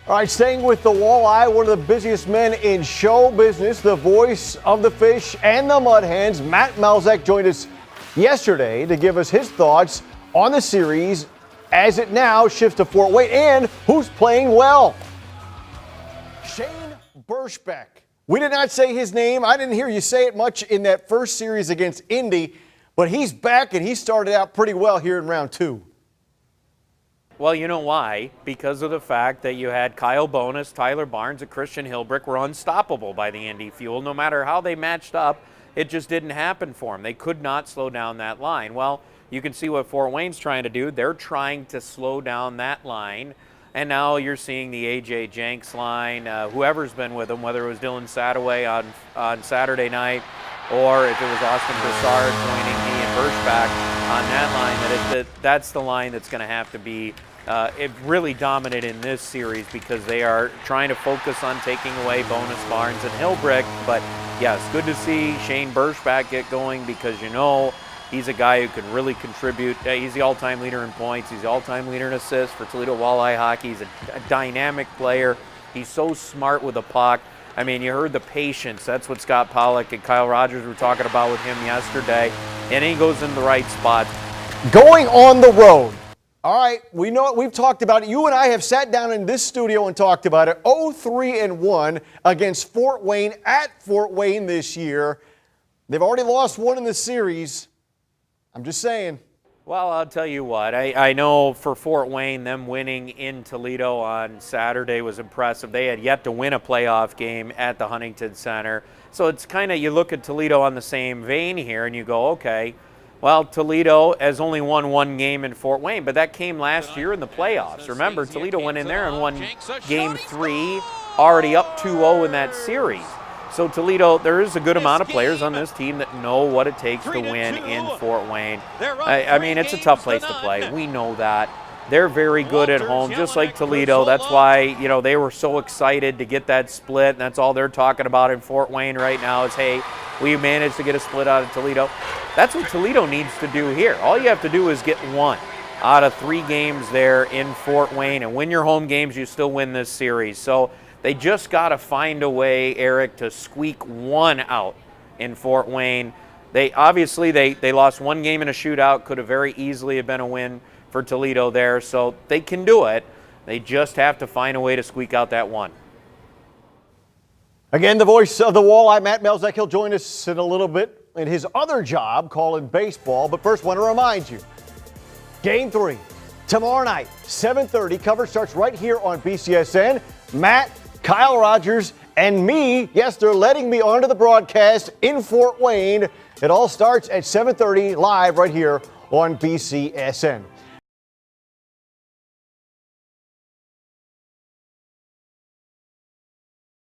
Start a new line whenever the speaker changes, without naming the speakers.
All right, staying with the Walleye, one of the busiest men in show business, the voice of the fish and the mud hens, Matt Malzak joined us yesterday to give us his thoughts on the series as it now shifts to Fort Wayne and who's playing well. Shane Burschbeck. We did not say his name. I didn't hear you say it much in that first series against Indy, but he's back and he started out pretty well here in round 2.
Well, you know why? Because of the fact that you had Kyle Bonus, Tyler Barnes, and Christian Hilbrick were unstoppable by the Indy Fuel. No matter how they matched up, it just didn't happen for them. They could not slow down that line. Well, you can see what Fort Wayne's trying to do. They're trying to slow down that line. And now you're seeing the A.J. Jenks line, whoever's been with them, whether it was Dylan Sadoway on Saturday night or if it was Austin Broussard joining me and Burschbeck on that line, that's the line that's going to have to be really dominant in this series because they are trying to focus on taking away Bonus, Barnes, and Hilbrick. But, yes, good to see Shane Burschbeck get going because, he's a guy who can really contribute. He's the all-time leader in points. He's the all-time leader in assists for Toledo Walleye hockey. He's a dynamic player. He's so smart with the puck. I mean, you heard the patience. That's what Scott Pollock and Kyle Rogers were talking about with him yesterday. And he goes in the right spot.
Going on the road. All right, we know it. We've talked about it. You and I have sat down in this studio and talked about it. 0-3-1 against Fort Wayne at Fort Wayne this year. They've already lost one in the series. I'm just saying.
Well, I'll tell you what. I know for Fort Wayne, them winning in Toledo on Saturday was impressive. They had yet to win a playoff game at the Huntington Center. So it's kind of, you look at Toledo on the same vein here and you go, okay, well, Toledo has only won one game in Fort Wayne, but that came last year in the playoffs. Remember, Toledo went in there and won Game 3, already up 2-0 in that series. So Toledo, there is a good amount of players on this team that know what it takes to win in Fort Wayne. I mean, it's a tough place to play. We know that. They're very good at home, just like Toledo. That's why, they were so excited to get that split, and that's all they're talking about in Fort Wayne right now is, hey, we managed to get a split out of Toledo. That's what Toledo needs to do here. All you have to do is get one out of 3 games there in Fort Wayne, and win your home games, you still win this series. So they just got to find a way, Eric, to squeak one out in Fort Wayne. They obviously lost one game in a shootout, could have very easily have been a win for Toledo there, so they can do it. They just have to find a way to squeak out that one.
Again, the voice of the Walleye, Matt Malzak. He'll join us in a little bit in his other job, calling baseball. But first, want to remind you, Game 3, tomorrow night, 7:30. Coverage starts right here on BCSN. Matt, Kyle Rogers, and me, yes, they're letting me onto the broadcast in Fort Wayne. It all starts at 7:30 live right here on BCSN.